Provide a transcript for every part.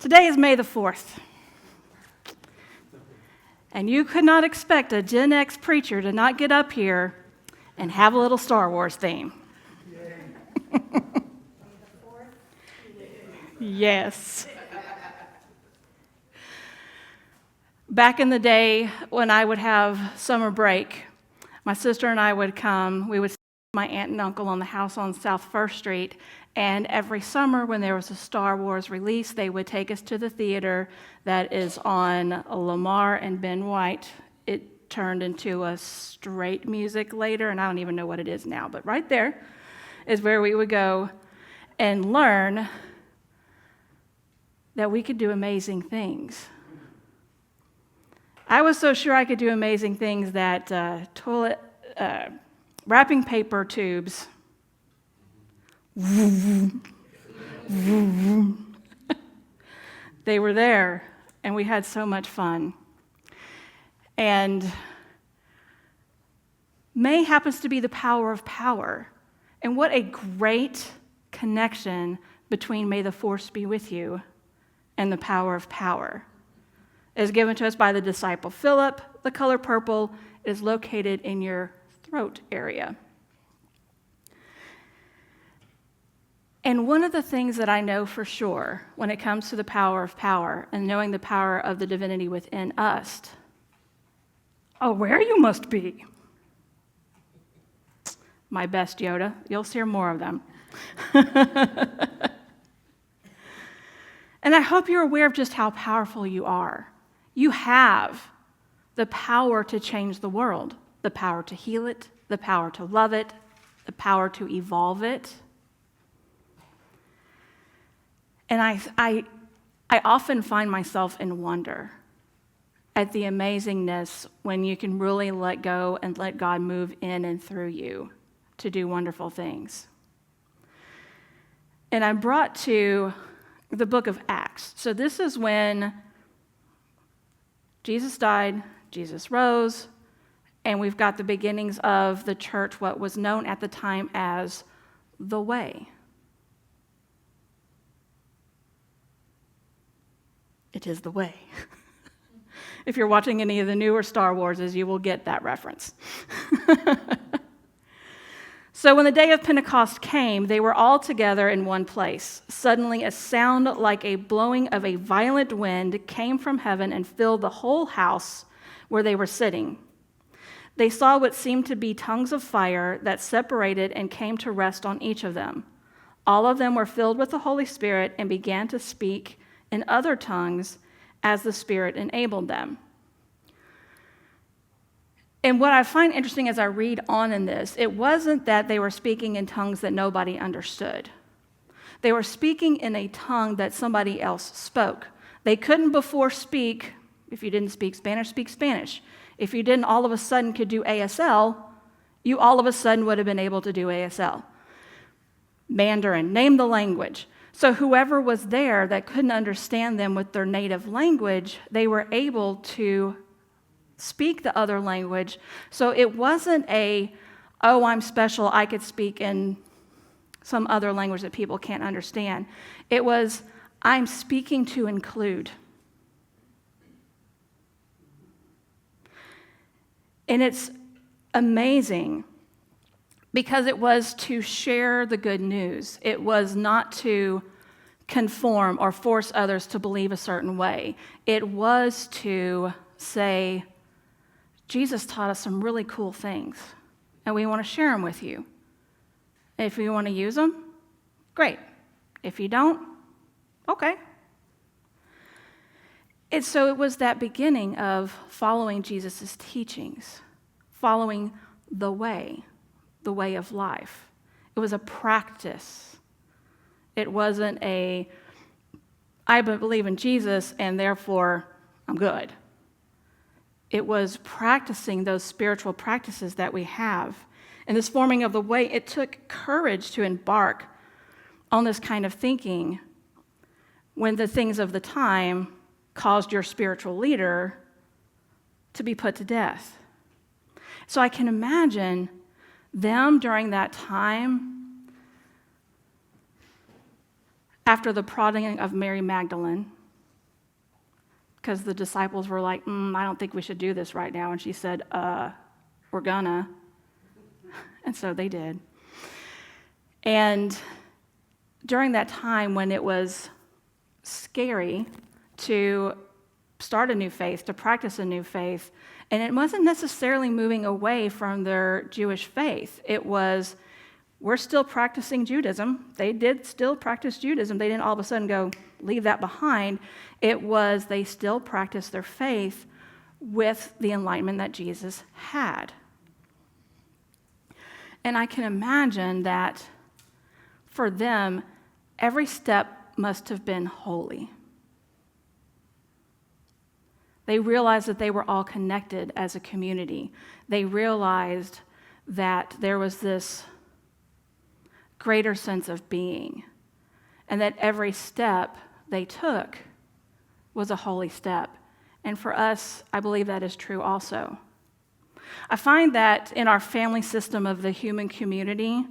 Today is May the 4th. And you could not expect a Gen X preacher to not get up here and have a little Star Wars theme. Yes. Back in the day when I would have summer break, my sister and I would come. We would stay with my aunt and uncle on the house on South First Street, and every summer when there was a Star Wars release, they would take us to the theater that is on Lamar and Ben White. It turned into a straight music later, and I don't even know what it is now, but right there is where we would go and learn that we could do amazing things. I was so sure I could do amazing things that toilet wrapping paper tubes, they were there, and we had so much fun. And May happens to be the power of power. And what a great connection between May the Force be with you and the power of power. It is given to us by the disciple Philip. The color purple is located in your throat area. And one of the things that I know for sure when it comes to the power of power and knowing the power of the divinity within us, aware you must be. My best Yoda. You'll hear more of them. And I hope you're aware of just how powerful you are. You have the power to change the world, the power to heal it, the power to love it, the power to evolve it. And I often find myself in wonder at the amazingness when you can really let go and let God move in and through you to do wonderful things. And I'm brought to the book of Acts. So this is when Jesus died, Jesus rose, and we've got the beginnings of the church, what was known at the time as the Way. It is the way. If you're watching any of the newer Star Warses, you will get that reference. So when the day of Pentecost came, they were all together in one place. Suddenly a sound like a blowing of a violent wind came from heaven and filled the whole house where they were sitting. They saw what seemed to be tongues of fire that separated and came to rest on each of them. All of them were filled with the Holy Spirit and began to speak in other tongues as the Spirit enabled them. And what I find interesting as I read on in this, it wasn't that they were speaking in tongues that nobody understood. They were speaking in a tongue that somebody else spoke. They couldn't before speak, if you didn't speak Spanish. If you didn't all of a sudden could do ASL, you all of a sudden would have been able to do ASL. Mandarin, name the language. So whoever was there that couldn't understand them with their native language, they were able to speak the other language. So it wasn't I'm special, I could speak in some other language that people can't understand. It was, I'm speaking to include. And it's amazing because it was to share the good news. It was not to conform or force others to believe a certain way. It was to say, Jesus taught us some really cool things, and we want to share them with you. If you want to use them, great. If you don't, okay. And so it was that beginning of following Jesus' teachings, following the way of life. It was a practice. It wasn't I believe in Jesus and therefore I'm good. It was practicing those spiritual practices that we have. And this forming of the way, it took courage to embark on this kind of thinking when the things of the time caused your spiritual leader to be put to death. So I can imagine them during that time, after the prodding of Mary Magdalene, because the disciples were like, I don't think we should do this right now. And she said, we're gonna. And so they did. And during that time when it was scary to start a new faith, to practice a new faith, and it wasn't necessarily moving away from their Jewish faith. It was, we're still practicing Judaism. They did still practice Judaism. They didn't all of a sudden go leave that behind. It was they still practiced their faith with the enlightenment that Jesus had. And I can imagine that for them, every step must have been holy. They realized that they were all connected as a community. They realized that there was this greater sense of being, and that every step they took was a holy step. And for us, I believe that is true also. I find that in our family system of the human community,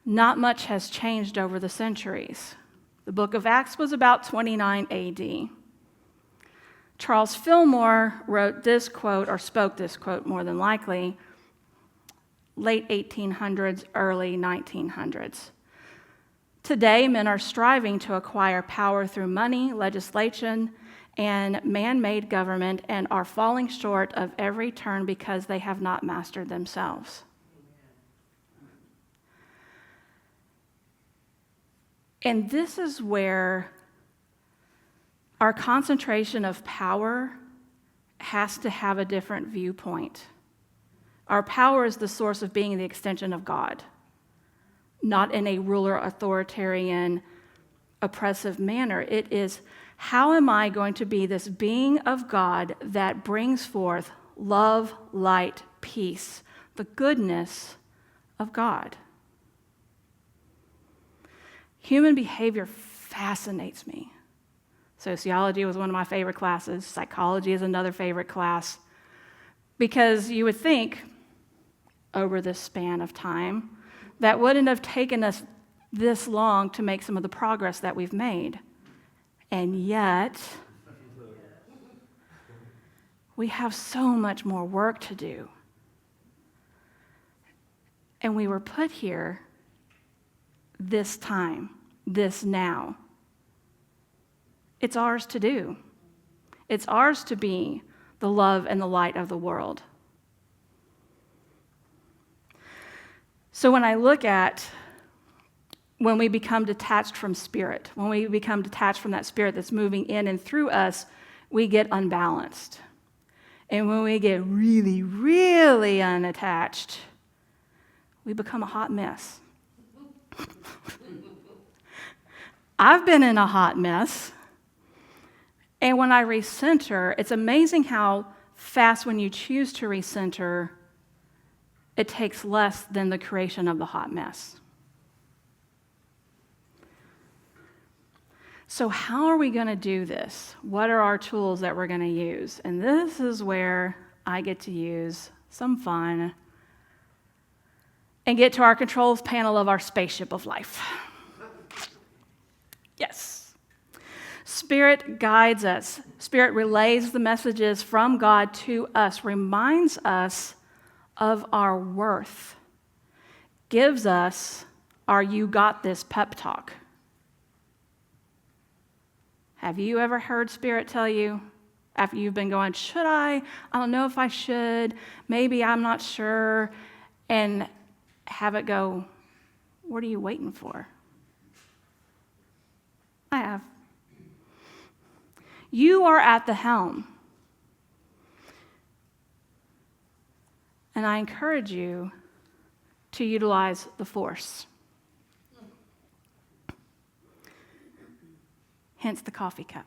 not much has changed over the centuries. The book of Acts was about 29 AD. Charles Fillmore wrote this quote, or spoke this quote more than likely, late 1800s, early 1900s. Today, men are striving to acquire power through money, legislation, and man-made government, and are falling short of every turn because they have not mastered themselves. And this is where our concentration of power has to have a different viewpoint. Our power is the source of being the extension of God, not in a ruler, authoritarian, oppressive manner. It is, how am I going to be this being of God that brings forth love, light, peace, the goodness of God? Human behavior fascinates me. Sociology was one of my favorite classes. Psychology is another favorite class. Because you would think, over this span of time, that wouldn't have taken us this long to make some of the progress that we've made. And yet, we have so much more work to do. And we were put here this time, this now. It's ours to do. It's ours to be the love and the light of the world. So when I look at when we become detached from spirit, when we become detached from that spirit that's moving in and through us, we get unbalanced. And when we get really, really unattached, we become a hot mess. I've been in a hot mess. And when I recenter, it's amazing how fast when you choose to recenter, it takes less than the creation of the hot mess. So how are we going to do this? What are our tools that we're going to use? And this is where I get to use some fun and get to our controls panel of our spaceship of life. Yes. Spirit guides us. Spirit relays the messages from God to us, reminds us of our worth, gives us our "you got this" pep talk. Have you ever heard Spirit tell you, after you've been going, should I don't know if I should, maybe I'm not sure, and have it go, what are you waiting for? I have. You are at the helm. And I encourage you to utilize the force. Hence the coffee cup.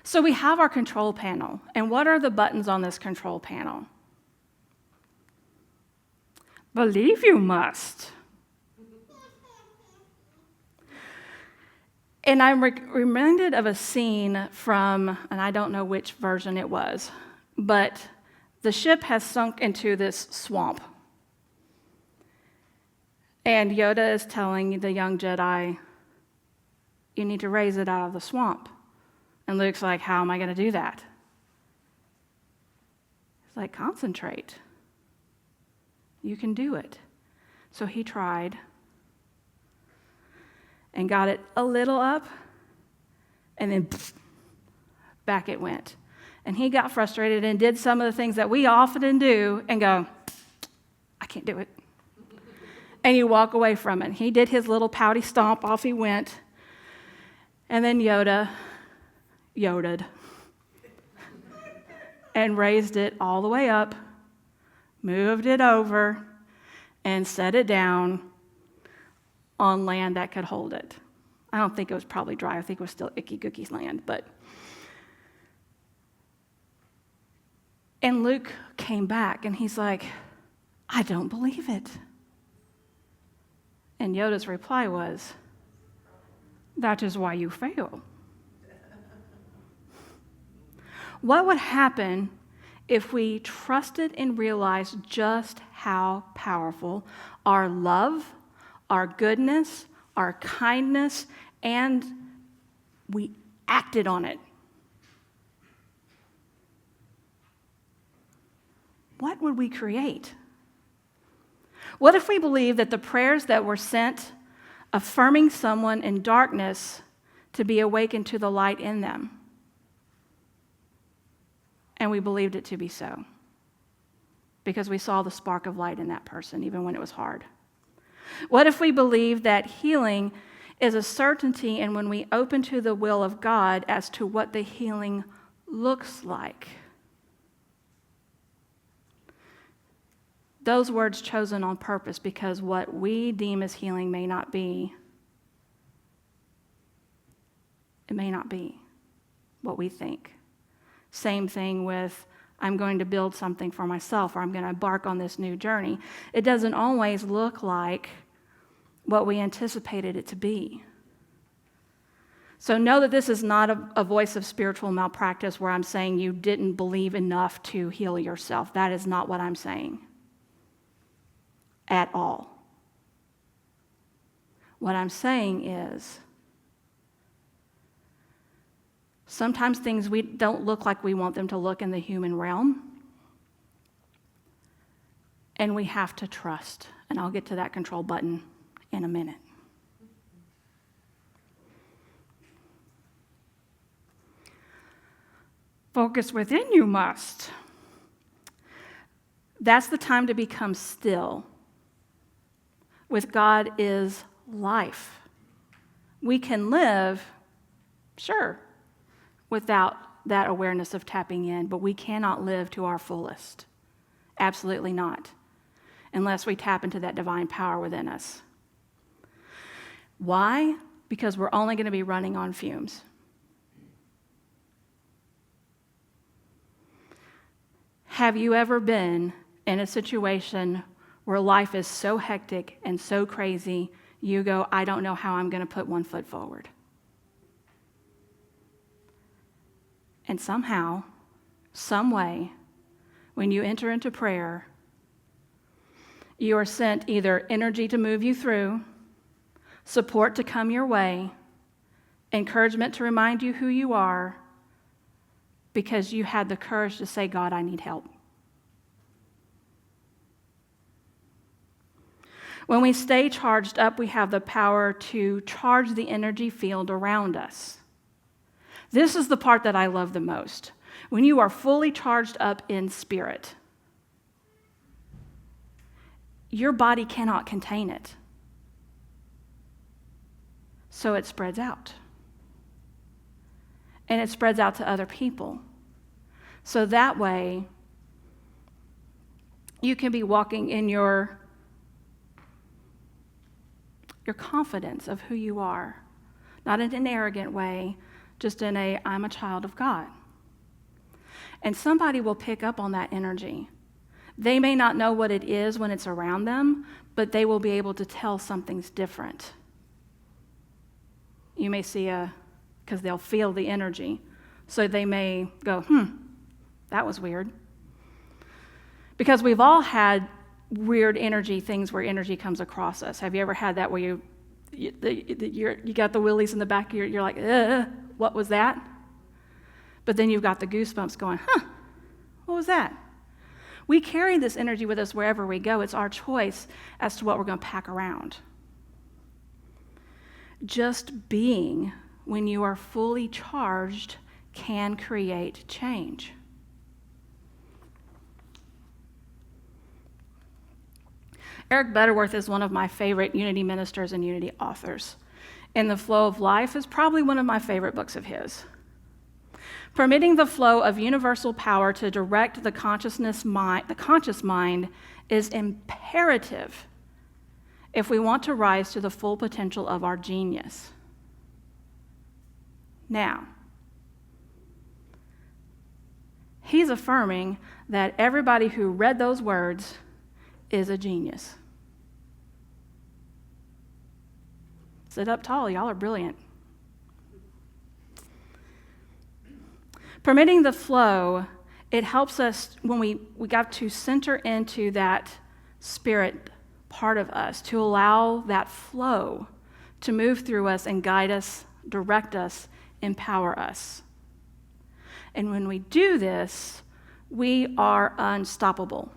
So we have our control panel. And what are the buttons on this control panel? Believe you must. And I'm reminded of a scene from, and I don't know which version it was, but the ship has sunk into this swamp. And Yoda is telling the young Jedi, you need to raise it out of the swamp. And Luke's like, how am I going to do that? He's like, concentrate. You can do it. So he tried and got it a little up, and then back it went. And he got frustrated and did some of the things that we often do and go, I can't do it. And you walk away from it. He did his little pouty stomp, off he went. And then Yoda Yoda'd and raised it all the way up, moved it over, and set it down on land that could hold it. I don't think it was probably dry. I think it was still icky gookie land, but. And Luke came back and he's like, I don't believe it. And Yoda's reply was, that is why you fail. What would happen if we trusted and realized just how powerful our love, our goodness, our kindness, and we acted on it? What would we create? What if we believe that the prayers that were sent affirming someone in darkness to be awakened to the light in them, and we believed it to be so because we saw the spark of light in that person even when it was hard? What if we believe that healing is a certainty, and when we open to the will of God as to what the healing looks like? Those words chosen on purpose because what we deem as healing may not be. It may not be what we think. Same thing with, I'm going to build something for myself, or I'm going to embark on this new journey. It doesn't always look like what we anticipated it to be. So know that this is not a voice of spiritual malpractice where I'm saying you didn't believe enough to heal yourself. That is not what I'm saying at all. What I'm saying is, sometimes things we don't look like we want them to look in the human realm, and we have to trust. And I'll get to that control button in a minute. Focus within you must. That's the time to become still. With God is life. We can live, sure, without that awareness of tapping in, but we cannot live to our fullest. Absolutely not, unless we tap into that divine power within us. Why? Because we're only going to be running on fumes. Have you ever been in a situation where life is so hectic and so crazy, you go, I don't know how I'm going to put one foot forward? And somehow, some way, when you enter into prayer, you are sent either energy to move you through, support to come your way, encouragement to remind you who you are, because you had the courage to say, God, I need help. When we stay charged up, we have the power to charge the energy field around us. This is the part that I love the most. When you are fully charged up in spirit, your body cannot contain it. So it spreads out. And it spreads out to other people. So that way, you can be walking in your confidence of who you are. Not in an arrogant way, just in a, I'm a child of God. And somebody will pick up on that energy. They may not know what it is when it's around them, but they will be able to tell something's different. You may see because they'll feel the energy. So they may go, that was weird. Because we've all had weird energy things where energy comes across us. Have you ever had that where you got the willies in the back of you're like, what was that? But then you've got the goosebumps going, what was that? We carry this energy with us wherever we go. It's our choice as to what we're going to pack around. Just being, when you are fully charged, can create change. Eric Butterworth is one of my favorite Unity ministers and Unity authors. And The Flow of Life is probably one of my favorite books of his. Permitting the flow of universal power to direct the conscious mind is imperative if we want to rise to the full potential of our genius. Now, he's affirming that everybody who read those words is a genius. Sit up tall, y'all are brilliant. Permitting the flow, it helps us when we got to center into that spirit part of us, to allow that flow to move through us and guide us, direct us, empower us. And when we do this, we are unstoppable.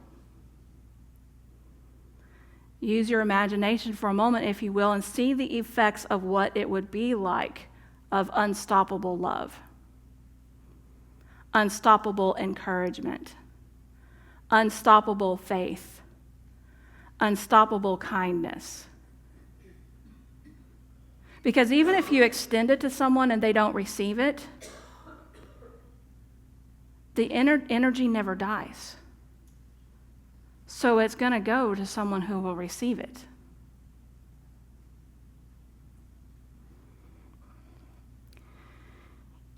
Use your imagination for a moment, if you will, and see the effects of what it would be like of unstoppable love, unstoppable encouragement, unstoppable faith, unstoppable kindness. Because even if you extend it to someone and they don't receive it, the energy never dies. So it's going to go to someone who will receive it.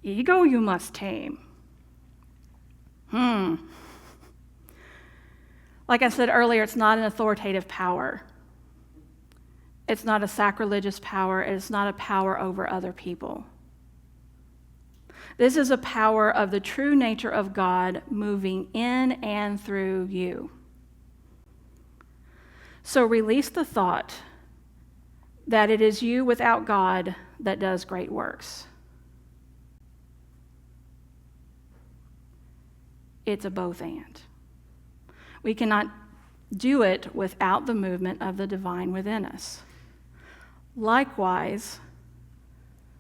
Ego you must tame. Like I said earlier, it's not an authoritative power. It's not a sacrilegious power. It's not a power over other people. This is a power of the true nature of God moving in and through you. So release the thought that it is you without God that does great works. It's a both and. We cannot do it without the movement of the divine within us. Likewise,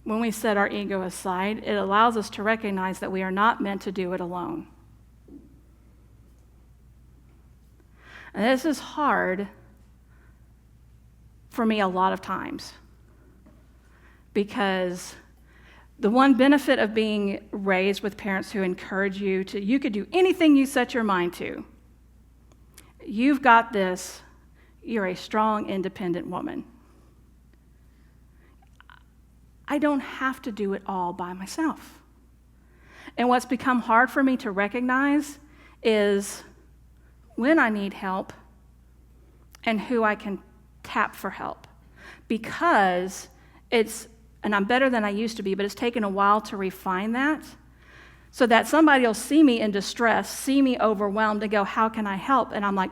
when we set our ego aside, it allows us to recognize that we are not meant to do it alone. And this is hard for me a lot of times, because the one benefit of being raised with parents who encourage you could do anything you set your mind to. You've got this. You're a strong, independent woman. I don't have to do it all by myself. And what's become hard for me to recognize is when I need help and who I can tap for help. Because and I'm better than I used to be, but it's taken a while to refine that, so that somebody will see me in distress, see me overwhelmed, and go, how can I help? And I'm like,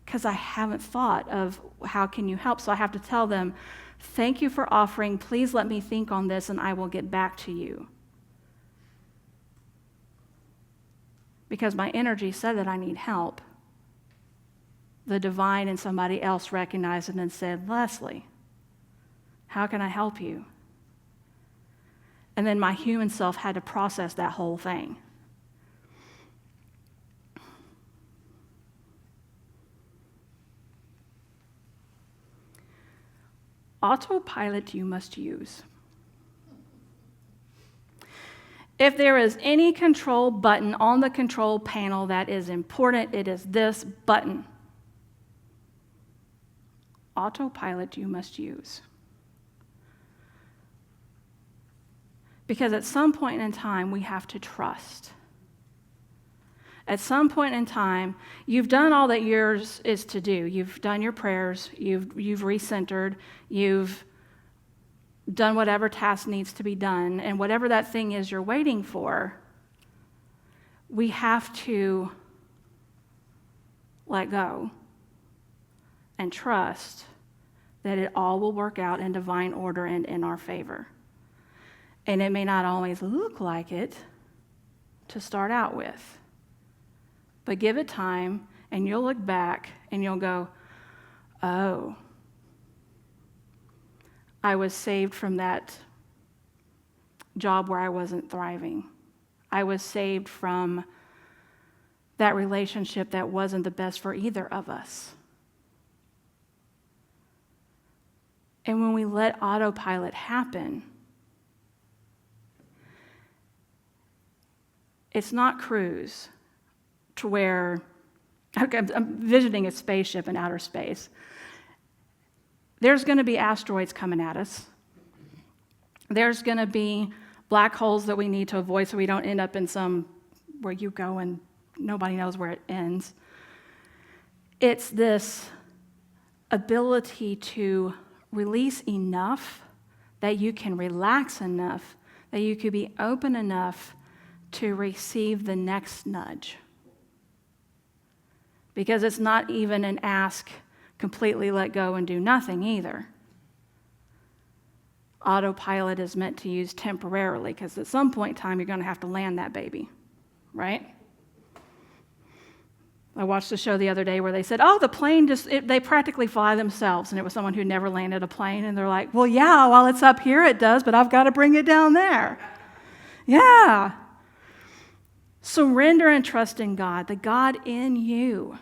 because I haven't thought of how can you help. So I have to tell them, thank you for offering. Please let me think on this, and I will get back to you. Because my energy said that I need help. The divine and somebody else recognized it and said, Leslie, how can I help you? And then my human self had to process that whole thing. Autopilot you must use. If there is any control button on the control panel that is important, it is this button. Autopilot you must use. Because at some point in time, we have to trust. At some point in time, you've done all that yours is to do. You've done your prayers, you've recentered, you've done whatever task needs to be done, and whatever that thing is you're waiting for, we have to let go and trust that it all will work out in divine order and in our favor. And it may not always look like it to start out with. But give it time, and you'll look back, and you'll go, oh, I was saved from that job where I wasn't thriving. I was saved from that relationship that wasn't the best for either of us. And when we let autopilot happen, it's not cruise to where, I'm visioning a spaceship in outer space. There's going to be asteroids coming at us. There's going to be black holes that we need to avoid so we don't end up in some where you go and nobody knows where it ends. It's this ability to release enough that you can relax enough, that you could be open enough to receive the next nudge. Because it's not even an ask, completely let go and do nothing either. Autopilot is meant to use temporarily, because at some point in time, you're going to have to land that baby, right? I watched a show the other day where they said, oh, the plane they practically fly themselves. And it was someone who never landed a plane. And they're like, well, yeah, while it's up here, it does, but I've got to bring it down there. Yeah. Surrender and trust in God, the God in you,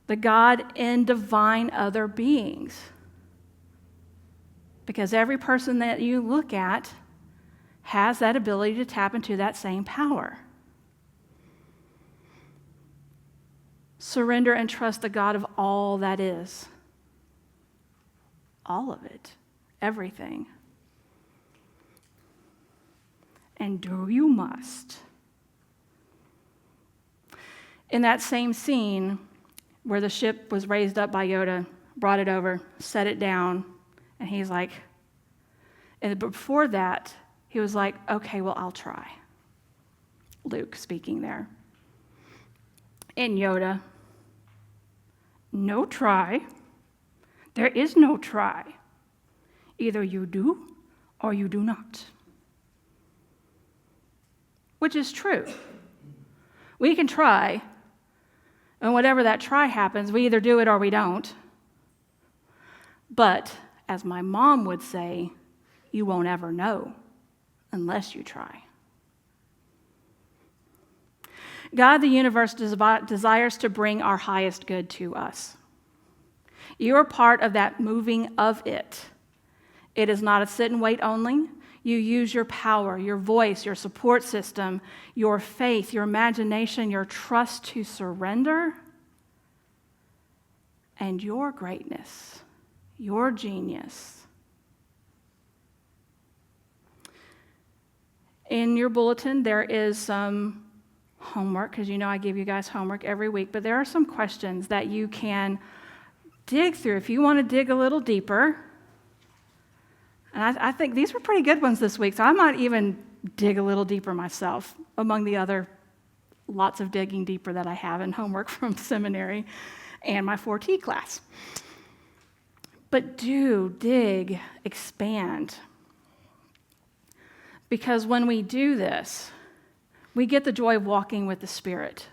the God in divine other beings. Because every person that you look at has that ability to tap into that same power. Surrender and trust the God of all that is. All of it. Everything. And do you must. In that same scene where the ship was raised up by Yoda, brought it over, set it down, and he's like, and before that, he was like, okay, well, I'll try. Luke speaking there. And Yoda, no try. There is no try. Either you do or you do not. Which is true. We can try, and whatever that try happens, we either do it or we don't. But, as my mom would say, you won't ever know unless you try. God, the universe, desires to bring our highest good to us. You are part of that moving of it. It is not a sit and wait only. You use your power, your voice, your support system, your faith, your imagination, your trust to surrender, and your greatness, your genius. In your bulletin, there is some homework, because you know I give you guys homework every week, but there are some questions that you can dig through if you want to dig a little deeper. And I think these were pretty good ones this week, so I might even dig a little deeper myself among the other lots of digging deeper that I have in homework from seminary and my 4T class. But do dig, expand. Because when we do this, we get the joy of walking with the Spirit.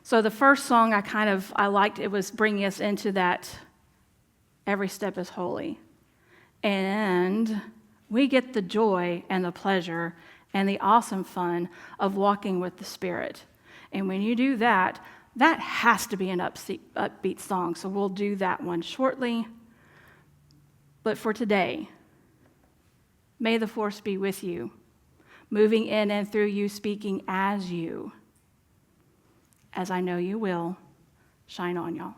So the first song I liked, it was bringing us into that every step is holy. And we get the joy and the pleasure and the awesome fun of walking with the Spirit. And when you do that, that has to be an upbeat song. So we'll do that one shortly. But for today, may the force be with you, moving in and through you, speaking as you, as I know you will. Shine on, y'all.